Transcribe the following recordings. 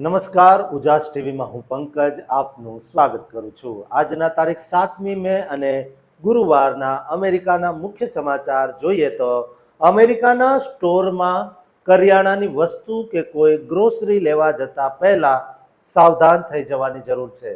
નમસ્કાર, ઉજાસ ટીવીમાં હું પંકજ આપનું સ્વાગત કરું છું। આજના તારીખ 7મી મે અને ગુરુવારના અમેરિકાના મુખ્ય સમાચાર જોઈએ તો અમેરિકાના સ્ટોરમાં કરિયાણાની વસ્તુ કે કોઈ ગ્રોસરી લેવા જતા પહેલા સાવધાન થઈ જવાની જરૂર છે,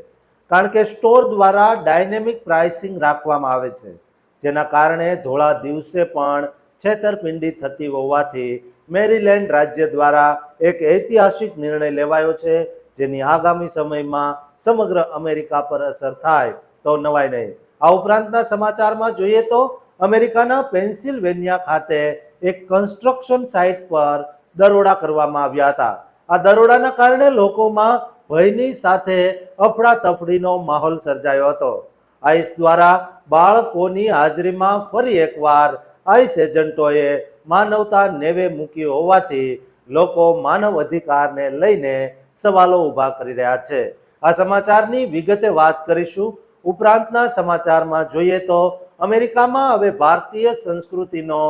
કારણ કે સ્ટોર દ્વારા ડાયનેમિક પ્રાઇસિંગ રાખવામાં આવે છે, જેના કારણે ધોળા દિવસે પણ છેતરપિંડી થતી હોવાથી મેરીલેન્ડ રાજ્ય દ્વારા એક ઐતિહાસિક નિર્ણય લેવાયો છે, જેની આગામી સમયમાં સમગ્ર અમેરિકા પર અસર થાય તો નવાય નહીં। આ ઉપરાંતના સમાચારમાં જોઈએ તો અમેરિકાના પેન્સિલ્વેનિયા ખાતે એક કન્સ્ટ્રક્શન સાઇટ પર દરોડા કરવામાં આવ્યા હતા। આ દરોડાના કારણે લોકોમાં ભયની સાથે અફડાતફડીનો માહોલ સર્જાયો હતો। આઈસ દ્વારા બાળકોની હાજરીમાં ફરી એકવાર આઈસ એજન્ટોએ માનવતા નેવે મૂકી હોવાથી લોકો માનવ અધિકારને લઈને સવાલો ઊભા કરી રહ્યા છે। આ સમાચારની વિગતે વાત કરીશું। ઉપરાંતના સમાચારમાં જોઈએ તો અમેરિકામાં હવે ભારતીય સંસ્કૃતિનો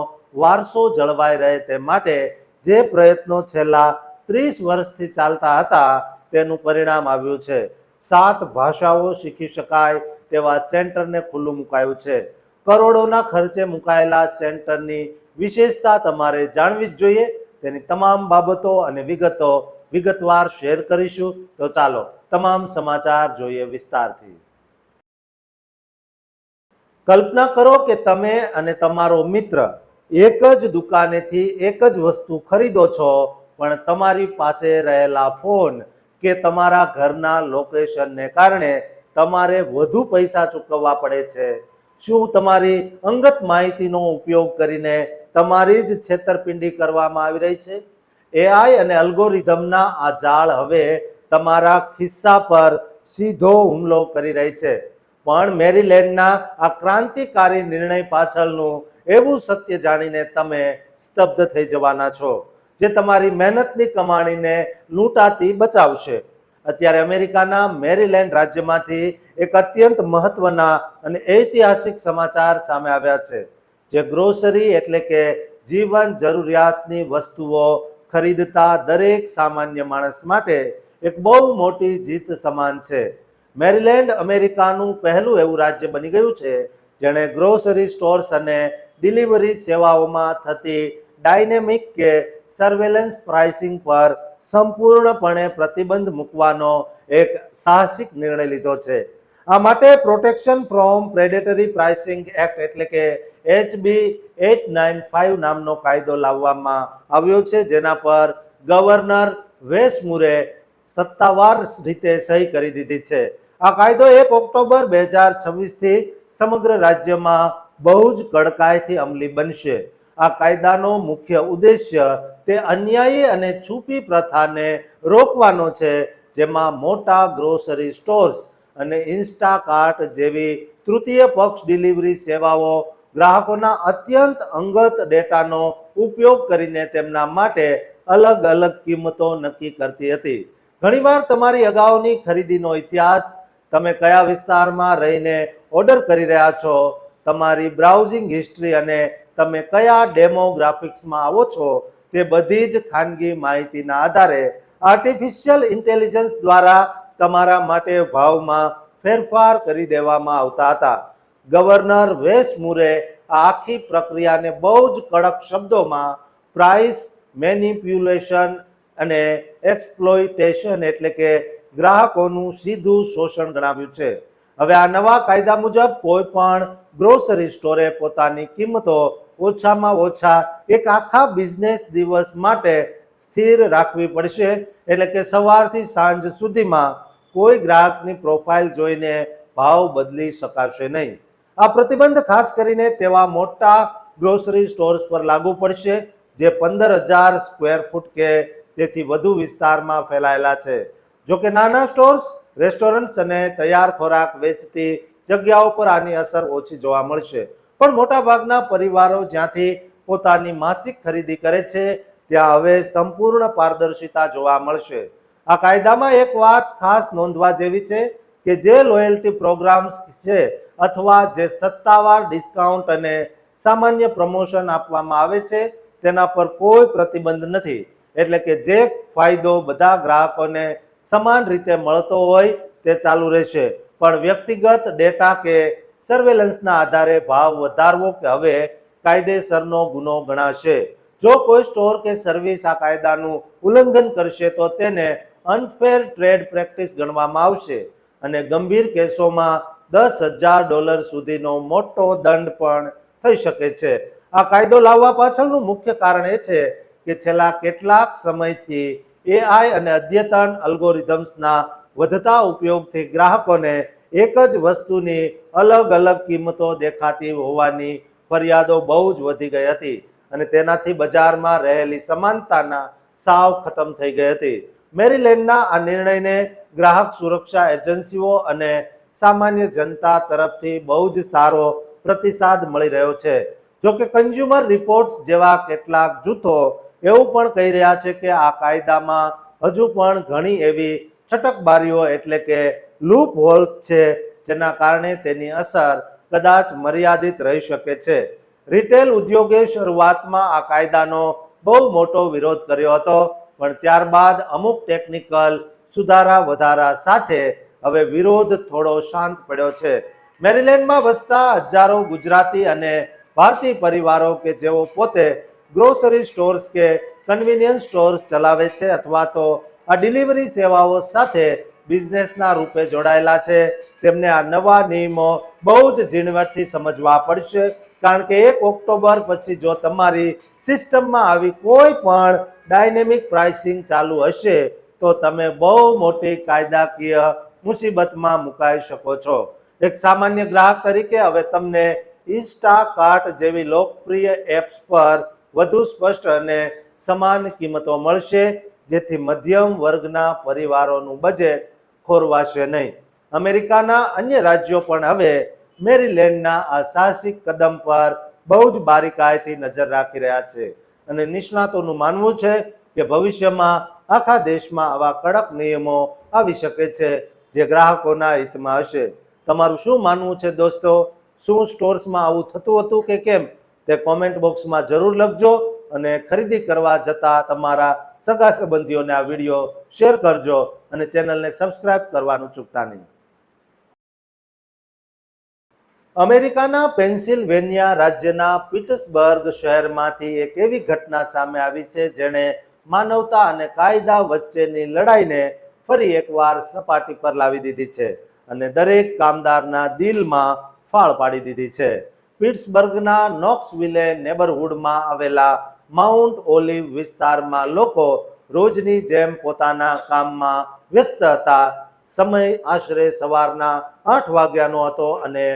વારસો જળવાઈ રહે તે માટે જે પ્રયત્નો છેલ્લા 30 વર્ષથી ચાલતા હતા તેનું પરિણામ આવ્યું છે। 7 ભાષાઓ શીખી શકાય તેવા સેન્ટરને ખુલ્લું મુકાયું છે। કરોડોના ખર્ચે મુકાયેલા સેન્ટરની વિશેષતા તમારે જાણવી જ જોઈએ। તેની તમામ બાબતો અને વિગતો વિગતવાર શેર કરીશું। તો ચાલો તમામ સમાચાર જોઈએ વિસ્તારથી। કલ્પના કરો કે તમે અને તમારો મિત્ર એક જ દુકાનેથી એક જ વસ્તુ ખરીદો છો, પણ તમારી પાસે રહેલા ફોન કે તમારા ઘરના લોકેશનને કારણે તમારે વધુ પૈસા ચૂકવવા પડે છે। શું તમારી અંગત માહિતીનો ઉપયોગ કરીને તમારી જ છેતરપિંડી કરવામાં આવી રહી છે? એઆઈ અને અલ્ગોરિધમના આ જાળ હવે તમારા ખિસ્સા પર સીધો હુમલો કરી રહી છે, પણ મેરીલેન્ડના આ ક્રાંતિકારી નિર્ણય પાછળનું એવું સત્ય જાણીને તમે સ્તબ્ધ થઈ જવાના છો, જે તમારી મહેનતની કમાણીને લૂંટાતી બચાવશે। અત્યારે અમેરિકાના મેરીલેન્ડ રાજ્યમાંથી એક અત્યંત મહત્વના અને ઐતિહાસિક સમાચાર સામે આવ્યા છે, જે ગ્રોસરી એટલે કે જીવન જરૂરિયાતની વસ્તુઓ ખરીદતા દરેક સામાન્ય માણસ માટે એક બહુ મોટી જીત સમાન છે। મેરીલેન્ડ અમેરિકાનું પહેલું એવું રાજ્ય બની ગયું છે જેણે ગ્રોસરી સ્ટોર્સ અને ડિલિવરી સેવાઓમાં થતી ડાયનેમિક કે સર્વેલન્સ પ્રાઇસિંગ પર સંપૂર્ણપણે પ્રતિબંધ મૂકવાનો એક સાહસિક નિર્ણય લીધો છે। આ માટે પ્રોટેક્શન ફ્રોમ પ્રેડેટરી પ્રાઇસિંગ એક્ટ એટલે કે HB 895 નામનો કાયદો લાવવામાં આવ્યો છે, જેના પર ગવર્નર વેસ મૂરે સત્તાવાર રીતે સહી કરી દીધી છે। આ કાયદો 1 ઓક્ટોબર 2026થી સમગ્ર રાજ્યમાં બહુ જ કડકાઈથી અમલી બનશે। આ કાયદાનો મુખ્ય ઉદ્દેશ્ય તે અન્યાયી અને છુપી પ્રથાને રોકવાનો છે, જેમાં મોટા ગ્રોસરી સ્ટોર્સ અને ઇન્સ્ટાકાર્ટ જેવી તૃતીય પક્ષ ડિલિવરી સેવાઓ ગ્રાહકોના અત્યંત અંગત ડેટાનો ઉપયોગ કરીને તેમના માટે અલગ અલગ કિંમતો નક્કી કરતી હતી। ઘણીવાર તમારી અગાઉની ખરીદીનો ઇતિહાસ, તમે કયા વિસ્તારમાં રહીને ઓર્ડર કરી રહ્યા છો, તમારી બ્રાઉઝિંગ હિસ્ટ્રી અને તમે કયા ડેમોગ્રાફિક્સમાં આવો છો, તે બધી જ ખાનગી માહિતીના આધારે આર્ટિફિશિયલ ઇન્ટેલિજન્સ દ્વારા તમારા માટે ભાવમાં ફેરફાર કરી દેવામાં આવતા હતા। ગવર્નર વેસ મૂરે આ આખી પ્રક્રિયાને બહુ જ કડક શબ્દોમાં પ્રાઇસ મેનિપ્યુલેશન અને એક્સપ્લોઇટેશન એટલે કે ગ્રાહકોનું સીધું શોષણ ગણાવ્યું છે। હવે આ નવા કાયદા મુજબ કોઈ પણ ગ્રોસરી સ્ટોરે પોતાની કિંમતો ઓછામાં ઓછા એક આખા બિઝનેસ દિવસ માટે સ્થિર રાખવી પડશે, એટલે કે સવારથી સાંજ સુધીમાં કોઈ ગ્રાહકની પ્રોફાઇલ જોઈને ભાવ બદલી શકાશે નહીં। આ પ્રતિબંધ ખાસ કરીને તેવા મોટા ગ્રોસરી સ્ટોર્સ પર લાગુ પડશે જે 15,000 સ્ક્વેર ફૂટ કે તેથી વધુ વિસ્તારમાં ફેલાયેલા છે। જો કે નાના સ્ટોર્સ, રેસ્ટોરન્ટ્સ અને તૈયાર ખોરાક વેચતી જગ્યાઓ પર આની અસર ઓછી જોવા મળશે, પણ મોટાભાગના પરિવારો જ્યાંથી પોતાની માસિક ખરીદી કરે છે ત્યાં હવે સંપૂર્ણ પારદર્શિતા જોવા મળશે। આ કાયદામાં એક વાત ખાસ નોંધવા જેવી છે કે જે લોયલ્ટી પ્રોગ્રામ્સ છે અથવા જે સત્તાવાર ડિસ્કાઉન્ટ અને સામાન્ય પ્રમોશન આપવામાં આવે છે તેના પર કોઈ પ્રતિબંધ નથી। એટલે કે જે ફાયદો બધા ગ્રાહકોને સમાન રીતે મળતો હોય તે ચાલુ રહેશે, પણ વ્યક્તિગત ડેટા કે સર્વેલન્સના આધારે ભાવ વધારવો કે હવે કાયદેસરનો ગુનો ગણાશે. જો કોઈ સ્ટોર કે સર્વિસ આ કાયદાનું ઉલ્લંઘન કરશે તો તેને અનફેર ટ્રેડ પ્રેક્ટિસ ગણવામાં આવશે અને ગંભીર કેસોમાં $10,000 સુધીનો મોટો દંડ પણ થઈ શકે છે. આ કાયદો લાવવા પાછળનું મુખ્ય કારણ એ છે કે છેલ્લા કેટલાક સમયથી એઆઈ અને અદ્યતન અલ્ગોરિધમ્સના વધતા ઉપયોગથી ગ્રાહકોને એક જ વસ્તુની અલગ અલગ કિંમતો દેખાતી હોવાની ફરિયાદો બહુ જ વધી ગઈ હતી અને તેનાથી બજારમાં રહેલી સમાનતાના સાવ ખતમ થઈ ગઈ હતી. મેરીલેન્ડના આ નિર્ણયને ગ્રાહક સુરક્ષા એજન્સીઓ અને સામાન્ય જનતા તરફથી બહુ જ સારો પ્રતિસાદ મળી રહ્યો છે. જોકે કન્ઝ્યુમર રિપોર્ટ્સ જેવા કેટલાક જૂથો એવું પણ કહી રહ્યા છે કે આ કાયદામાં હજુ પણ ઘણી એવી છટકબારીઓ એટલે કે લૂપ હોલ્સ છે જેના કારણે તેની અસર કદાચ મર્યાદિત રહી શકે છે. રિટેલ ઉદ્યોગે શરૂઆતમાં આ કાયદાનો બહુ મોટો વિરોધ કર્યો હતો, પણ ત્યારબાદ અમુક ટેકનિકલ સુધારા વધારા સાથે હવે વિરોધ થોડો શાંત પડ્યો છે. મેરીલેન્ડમાં વસતા હજારો ગુજરાતી અને ભારતીય પરિવારો કે જેઓ પોતે ગ્રોસરી સ્ટોર્સ કે કન્વિનિયન્સ સ્ટોર્સ ચલાવે છે અથવા તો આ ડિલિવરી સેવાઓ સાથે બિઝનેસના રૂપે જોડાયેલા છે, તેમને આ નવા નિયમો બહુ જ ઝીણવટથી સમજવા પડશે, કારણ કે 1 ઓક્ટોબર પછી જો તમારી સિસ્ટમમાં આવી કોઈ પણ ડાયનેમિક પ્રાઇસિંગ ચાલુ હશે તો તમે બહુ મોટી કાયદાકીય મુસીબતમાં મુકાઈ શકો છો. એક સામાન્ય ગ્રાહક તરીકે હવે તમને ઇન્સ્ટાકાર્ટ જેવી લોકપ્રિય એપ્સ પર વધુ સ્પષ્ટ અને સમાન કિંમતો મળશે, જેથી મધ્યમ વર્ગના પરિવારોનું બજેટ ખોરવાશે નહીં. અમેરિકાના અન્ય રાજ્યો પણ હવે મેરીલેન્ડના આ સાહસિક કદમ પર બહુ જ બારીકાઈથી નજર રાખી રહ્યા છે અને નિષ્ણાતોનું માનવું છે કે ભવિષ્યમાં આખા દેશમાં આવા કડક નિયમો આવી શકે છે જે ગ્રાહકોના હિતમાં હશે. તમારું શું માનવું છે દોસ્તો? શું સ્ટોર્સમાં આવું થતું હતું કે કેમ? તે કોમેન્ટ બોક્સમાં જરૂર લખજો અને ખરીદી કરવા જતા તમારા સગા સંબંધીઓને આ વિડીયો શેર કરજો અને ચેનલને સબસ્ક્રાઇબ કરવાનું ચૂકતા નહીં. અમેરિકાના પેન્સિલ્વેનિયા રાજ્યના પિટ્સબર્ગ શહેરમાંથી એક એવી ઘટના સામે આવી છે જેણે માનવતા અને કાયદા વચ્ચેની લડાઈને ફરી એકવાર સપાટી પર લાવી દીધી છે અને દરેક કામદારના દિલમાં ફાળ પાડી દીધી છે. પિટ્સબર્ગના નોક્સવિલે નેબરહુડમાં આવેલા માઉન્ટ ઓલિવ વિસ્તારમાં લોકો રોજની જેમ પોતાના કામમાં વ્યસ્ત હતા. સમય આશરે સવારના 8 વાગ્યાનો હતો અને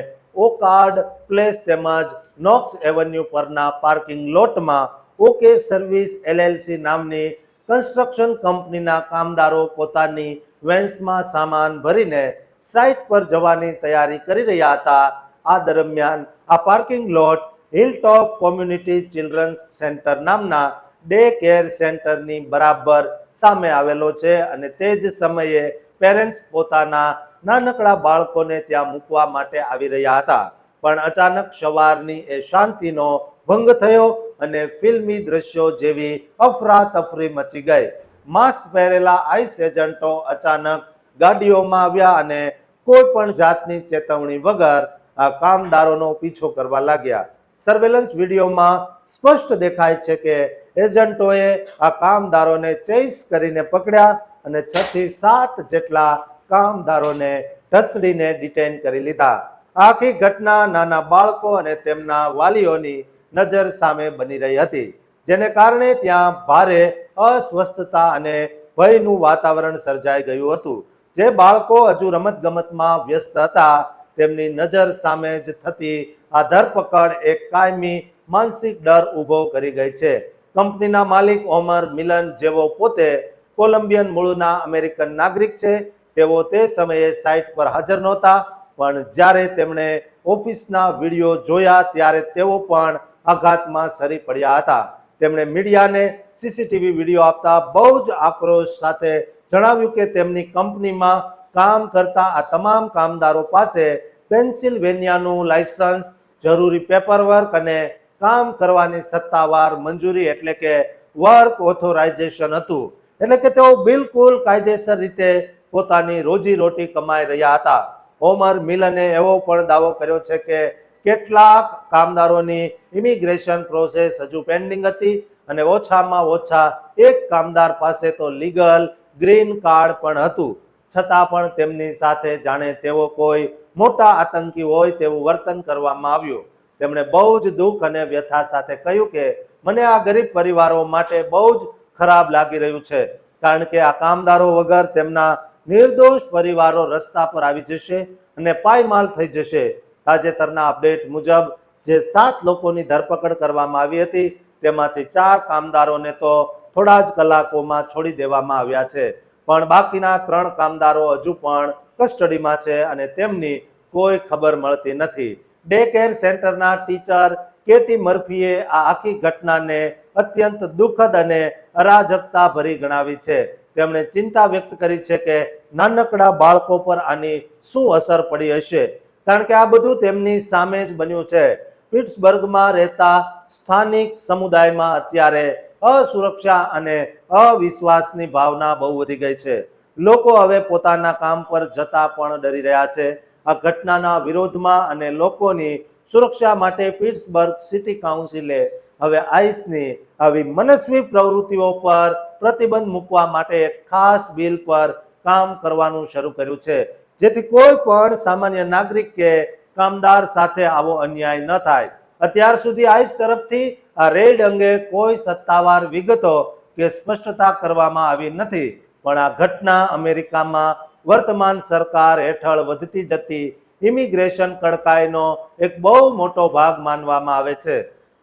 ઓકાર્ડ પ્લેસ તેમજ નોક્સ એવન્યુ પરના પાર્કિંગ લોટમાં ઓકે સર્વિસ એલએલસી નામની કન્સ્ટ્રક્શન કંપનીના કામદારો પોતાની વેન્સમાં સામાન ભરીને સાઇટ પર જવાની તૈયારી કરી રહ્યા હતા. આ દરમિયાન આ parking lot hilltop community children's centre નામના ડે કેર સેન્ટરની બરાબર સામે આવેલો છે અને તે જ સમયે પેરેન્ટ્સ પોતાના નાનકડા બાળકોને ત્યાં મૂકવા માટે આવી રહ્યા હતા. પણ અચાનક સવારની એ શાંતિનો ભંગ થયો અને ફિલ્મી દ્રશ્યો જેવી અફરાતફરી મચી ગઈ. માસ્ક પહેરેલા આઈસ એજન્ટો અચાનક ગાડીઓમાં આવ્યા અને કોઈ પણ જાતની ચેતવણી વગર આ કામદારોનો પીછો કરવા લાગ્યા. સર્વેલન્સ વિડીયોમાં સ્પષ્ટ દેખાય છે કે એજન્ટોએ આ કામદારોને ચેઇસ કરીને પકડ્યા અને 6 થી 7 જેટલા કામદારોને ઢસડીને ડિટેન કરી લીધા. આખી ઘટના નાના બાળકો અને તેમના વાલીઓની નજર સામે બની રહી હતી, જેને કારણે ત્યાં ભારે અસ્વસ્થતા અને ભયનું વાતાવરણ સર્જાઈ ગયું હતું. જે બાળકો હજુ રમતગમતમાં વ્યસ્ત હતા તેમની નજર સામે જ થતી આ ધરપકડ એક કાયમી માનસિક ડર ઊભો કરી ગઈ છે. કંપનીના માલિક ઓમર મિલન, જેઓ પોતે કોલંબિયન મૂળના અમેરિકન નાગરિક છે, તેઓ તે સમયે સાઇટ પર હાજર નહોતા, પણ જ્યારે તેમણે ઓફિસના વિડીયો જોયા ત્યારે તેઓ પણ આઘાતમાં સરી પડ્યા હતા. તેમણે મીડિયાને સીસીટીવી વિડીયો આપતા બહુ જ આક્રોશ સાથે જણાવ્યું કે તેમની કંપનીમાં કામ કરતા આ તમામ કામદારો પાસે પેન્સિલ્વેનિયાનું લાયસન્સ, જરૂરી પેપરવર્ક અને કામ કરવાની સત્તાવાર મંજૂરી એટલે કે વર્ક ઓથોરાઇઝેશન હતું, એટલે કે તેઓ બિલકુલ કાયદેસર રીતે પોતાની રોજીરોટી કમાઈ રહ્યા હતા. હોમર મિલને એવો પણ દાવો કર્યો છે કે કેટલાક કામદારોની ઇમિગ્રેશન પ્રોસેસ હજુ પેન્ડિંગ હતી અને ઓછામાં ઓછા એક કામદાર પાસે તો લીગલ ગ્રીન કાર્ડ પણ હતું, છતાં પણ તેમની સાથે જાણે તેઓ કોઈ મોટા આતંકી હોય તેવું વર્તન કરવામાં આવ્યું. તેમણે બહુ જ દુઃખ અને વ્યથા સાથે કહ્યું કે મને આ ગરીબ પરિવારો માટે બહુ જ ખરાબ લાગી રહ્યું છે, કારણ કે આ કામદારો વગર તેમના નિર્દોષ પરિવારો રસ્તા પર આવી જશે અને પાયમાલ થઈ જશે. તાજેતરના અપડેટ મુજબ જે 7 લોકોની ધરપકડ કરવામાં આવી હતી તેમાંથી 4 કામદારોને તો થોડા જ કલાકોમાં છોડી દેવામાં આવ્યા છે, પણ બાકીના 3 કામદારો હજુ પણ કસ્ટડીમાં છે અને તેમની કોઈ ખબર મળતી નથી. ડે કેર સેન્ટરના ટીચર કેટી મર્ફીએ આ આખી ઘટનાને અત્યંત દુઃખદ અને અરાજકતા ભરી ગણાવી છે. તેમણે ચિંતા વ્યક્ત કરી છે કે નાનકડા બાળકો પર આની શું અસર પડી હશે, કારણ કે આ બધું તેમની સામે જ બન્યું છે. પિટ્સબર્ગમાં રહેતા સ્થાનિક સમુદાયમાં અત્યારે અસુરક્ષા અને અવિશ્વાસની ભાવના બહુ વધી ગઈ છે. લોકો હવે પોતાના કામ પર જતા પણ ડરી રહ્યા છે. આ ઘટનાના વિરોધમાં અને લોકોની સુરક્ષા માટે પિટ્સબર્ગ સિટી કાઉન્સિલે હવે આઈસની આવી મનસ્વી પ્રવૃત્તિઓ પર પ્રતિબંધ મૂકવા માટે એક ખાસ બિલ પર કામ કરવાનું શરૂ કર્યું છે, જેથી કોઈ પણ સામાન્ય નાગરિક કે કામદાર સાથે આવો અન્યાય ન થાય. અત્યાર સુધી આઈસ તરફથી આ રેડ અંગે કોઈ સત્તાવાર વિગતો કે સ્પષ્ટતા કરવામાં આવી નથી, પણ આ ઘટના અમેરિકામાં વર્તમાન સરકાર હેઠળ વધતી જતી ઇમિગ્રેશન કડકાઈનો એક બહુ મોટો ભાગ માનવામાં આવે છે.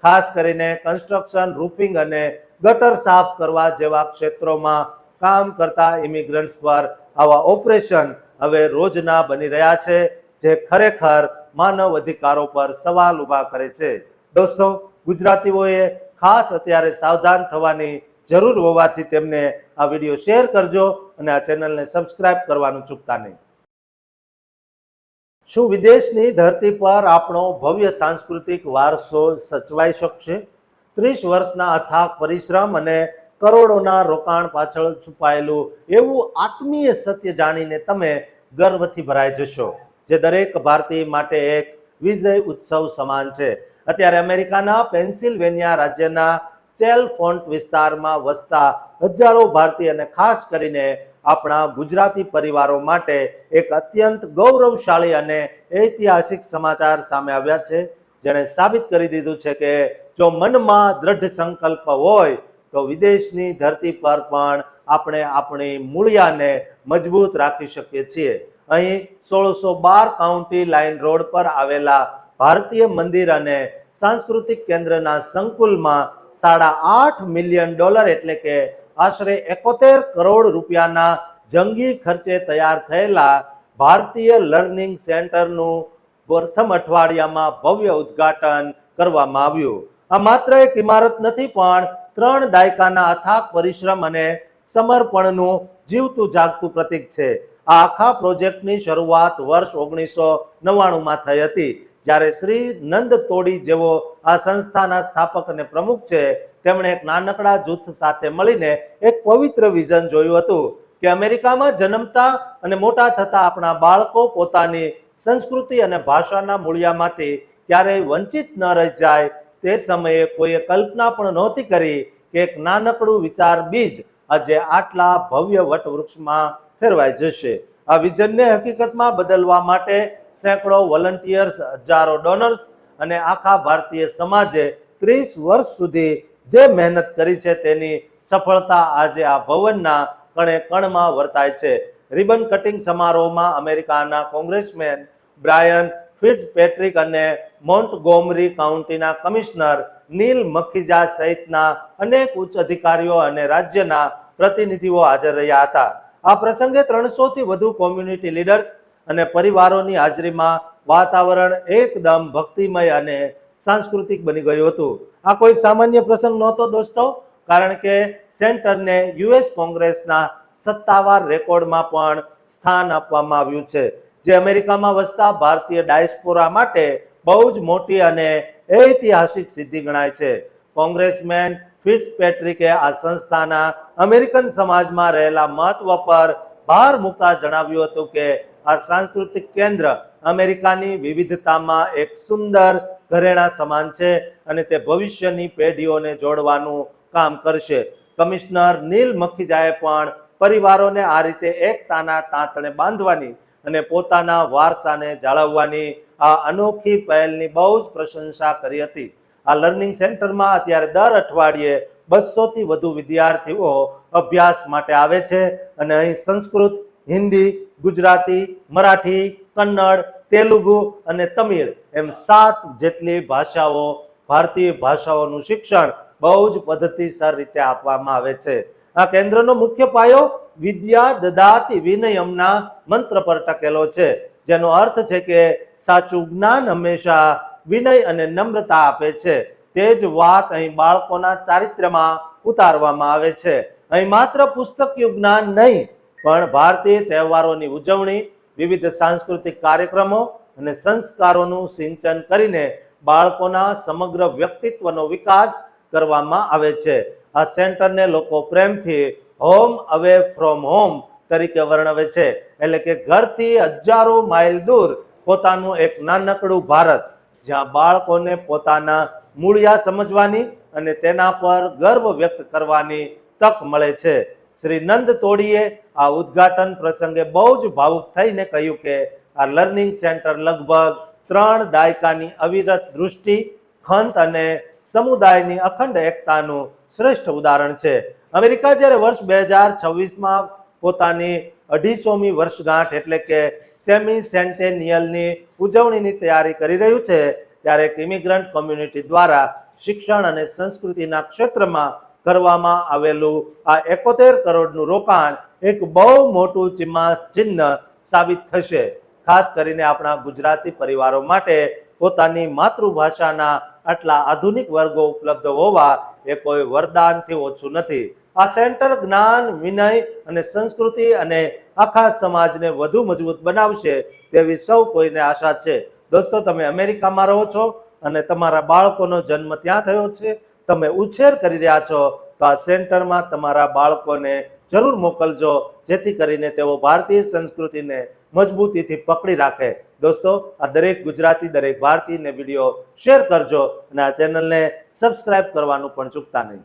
ખાસ કરીને કન્સ્ટ્રક્શન, રૂફિંગ અને ગટર સાફ કરવા જેવા ક્ષેત્રોમાં કામ કરતા ઇમિગ્રન્ટ્સ પર આવા ઓપરેશન હવે રોજના બની રહ્યા છે, જે ખરેખર માનવ અધિકારો પર સવાલ ઊભા કરે છે. દોસ્તો, ગુજરાતીઓએ ખાસ અત્યારે સાવધાન થવાની જરૂર હોવાથી તેમને આ વિડીયો શેર કરજો અને આ ચેનલને સબસ્ક્રાઇબ કરવાનું ચૂકતા નહીં. શું વિદેશની ધરતી પર આપણો ભવ્ય સાંસ્કૃતિક વારસો સચવાઈ શકશે? 30 વર્ષના અથાગ પરિશ્રમ અને કરોડોના રોકાણ પાછળ છુપાયેલું એવું આત્મીય સત્ય જાણીને તમે ગર્વથી ભરાઈ જશો, જે દરેક ભારતીય માટે એક વિજય ઉત્સવ સમાન છે. અત્યારે અમેરિકાના પેન્સિલ્વેનિયા રાજ્યના ચેલફોન્ટ વિસ્તારમાં વસતા હજારો ભારતીય અને ખાસ કરીને આપણા ગુજરાતી પરિવારો માટે એક અત્યંત ગૌરવશાળી અને ઐતિહાસિક સમાચાર સામે આવ્યા છે, જેણે સાબિત કરી દીધું છે કે જો મનમાં દ્રઢ સંકલ્પ હોય તો વિદેશની ધરતી પર પણ આપણે આપણી મૂળિયાને મજબૂત રાખી શકીએ છીએ. અહીં 1612 કાઉન્ટી લાઇન રોડ પર આવેલા ભારતીય મંદિર અને સાંસ્કૃતિક કેન્દ્રના સંકુલમાં $8.5 મિલિયન એટલે કે આશરે 71 કરોડ રૂપિયાના જંગી ખર્ચે તૈયાર થયેલા ભારતીય લર્નિંગ સેન્ટરનું પ્રથમ અઠવાડિયામાં ભવ્ય ઉદ્ઘાટન કરવામાં આવ્યું. આ માત્ર એક ઇમારત નથી, પણ 3 દાયકાના અથાગ પરિશ્રમ અને સમર્પણનું જીવતું જાગતું પ્રતીક છે. આ આખા પ્રોજેક્ટની શરૂઆત વર્ષ 1999માં થઈ હતી, જ્યારે શ્રી નંદ તોડી જેવો આ સંસ્થાના સ્થાપક અને પ્રમુખ છે, તેમણે એક નાનકડા જૂથ સાથે મળીને એક પવિત્ર વિઝન જોયું હતું કે અમેરિકામાં જન્મતા અને મોટા થતા આપણા બાળકો પોતાની સંસ્કૃતિ અને ભાષાના મૂળિયામાંથી ક્યારેય વંચિત ન રહી જાય. તે સમયે કોઈએ કલ્પના પણ નહોતી કરી કે એક નાનકડું વિચાર બીજ આજે આટલા ભવ્ય વટવૃક્ષમાં ફેરવાઈ જશે. આ વિઝનને હકીકતમાં બદલવા માટે સેંકડો વોલન્ટિયર્સ, હજારો ડોનર્સ અને આખા ભારતીય સમાજે 30 વર્ષ સુધી જે મહેનત કરી છે, તેની સફળતા આજે આ ભવનના કણે કણમાં વર્તાય છે. રિબન કટિંગ સમારોહમાં અમેરિકાના કોંગ્રેસમેન બ્રાયન ફિટ્ઝપેટ્રિક અને મોન્ટગોમરી કાઉન્ટીના કમિશનર નીલ મખીજા સહિતના અનેક ઉચ્ચ અધિકારીઓ અને રાજ્યના પ્રતિનિધિઓ હાજર રહ્યા હતા. આ પ્રસંગે 300થી વધુ કોમ્યુનિટી લીડર્સ અને પરિવારોની હાજરીમાં વાતાવરણ એકદમ ભક્તિમય અને સાંસ્કૃતિક બની ગયું હતું. આ કોઈ સામાન્ય પ્રસંગ નહોતો દોસ્તો, કારણ કે સેન્ટરને યુએસ કોંગ્રેસના સત્તાવાર રેકોર્ડમાં પણ સ્થાન આપવામાં આવ્યું છે, જે અમેરિકામાં વસતા ભારતીય ડાયસ્પોરા માટે બહુ જ મોટી અને ઐતિહાસિક સિદ્ધિ ગણાય છે. કોંગ્રેસમેન ફિટ્ઝપેટ્રિકે આ સંસ્થાના અમેરિકન સમાજમાં રહેલા મહત્વ પર ભાર મૂકતા જણાવ્યું હતું કે આ સાંસ્કૃતિક કેન્દ્ર અમેરિકાની વિવિધતામાં એક સુંદર ઘરેણા સમાન છે અને તે ભવિષ્યની પેઢીઓને જોડવાનું કામ કરશે. કમિશનર નીલ મખીજાએ પણ પરિવારોને આ રીતે એકતાના તાંતણે બાંધવાની અને પોતાના વારસાને જાળવવાની આ અનોખી પહેલની બહુ જ પ્રશંસા કરી હતી. આ લર્નિંગ સેન્ટરમાં અત્યારે દર અઠવાડિયે 200 થી વધુ વિદ્યાર્થીઓ અભ્યાસ માટે આવે છે અને અહીં સંસ્કૃત, હિન્દી, ગુજરાતી, મરાઠી, કન્નડ, તેલુગુ અને તમિળ એમ 7 જેટલી ભાષાઓ, ભારતીય ભાષાઓનું શિક્ષણ બહુ જ પદ્ધતિસર રીતે આપવામાં આવે છે. આ કેન્દ્રનો મુખ્ય પાયો વિદ્યા દદાતિ વિનયમના મંત્ર પર ટકેલો છે, જેનો અર્થ છે કે સાચું જ્ઞાન હંમેશા વિનય અને નમ્રતા આપે છે. તે જ વાત અહીં બાળકોના ચારિત્ર્યમાં ઉતારવામાં આવે છે. અહીં માત્ર પુસ્તકીય જ્ઞાન નહીં, પણ ભારતીય તહેવારોની ઉજવણી, વિવિધ સાંસ્કૃતિક કાર્યક્રમો અને સંસ્કારોનું સિંચન કરીને બાળકોના સમગ્ર વ્યક્તિત્વનો વિકાસ કરવામાં આવે છે. આ સેન્ટરને લોકો પ્રેમથી હોમ અવે ફ્રોમ હોમ તરીકે વર્ણવે છે, એટલે કે ઘરથી હજારો માઇલ દૂર પોતાનું એક નાનકડું ભારત, જ્યાં બાળકોને પોતાના મૂળિયા સમજવાની અને તેના પર ગર્વ વ્યક્ત કરવાની તક મળે છે. શ્રી નંદ તોડીએ આ ઉદ્ઘાટન પ્રસંગે બહુ જ ભાવુક થઈને કહ્યું કે આ લર્નિંગ સેન્ટર લગભગ 3 દાયકાની અવિરત દૃષ્ટિ, ખંત અને સમુદાયની અખંડ એકતાનું શ્રેષ્ઠ ઉદાહરણ છે. અમેરિકા જ્યારે વર્ષ 2026માં પોતાની 250મી વર્ષગાંઠ એટલે કે સેમી સેન્ટેનિયલની ઉજવણીની તૈયારી કરી રહ્યું છે, ત્યારે એક ઇમિગ્રન્ટ કોમ્યુનિટી દ્વારા શિક્ષણ અને સંસ્કૃતિના ક્ષેત્રમાં કરવામાં આવેલું આ 71 કરોડનું રોકાણ એક બહુ મોટું ચિહ્ન સાબિત થશે. ખાસ કરીને આપણા ગુજરાતી પરિવારો માટે પોતાની માતૃભાષાના આટલા આધુનિક વર્ગો ઉપલબ્ધ હોવા એ કોઈ વરદાનથી ઓછું નથી. આ સેન્ટર જ્ઞાન, વિનય અને સંસ્કૃતિ અને આખા સમાજને વધુ મજબૂત બનાવશે તેવી સૌ કોઈને આશા છે. દોસ્તો, તમે અમેરિકામાં રહો છો અને તમારા બાળકોનો જન્મ ત્યાં થયો છે, તમે ઉછેર કરી રહ્યા છો, તો આ સેન્ટરમાં તમારા બાળકોને જરૂર મોકલજો, જેથી કરીને તેઓ ભારતીય સંસ્કૃતિને મજબૂતીથી પકડી રાખે. દોસ્તો, આ દરેક ગુજરાતી, દરેક ભારતીયને વિડીયો શેર કરજો અને આ ચેનલને સબસ્ક્રાઇબ કરવાનું પણ ચૂકતા નહીં.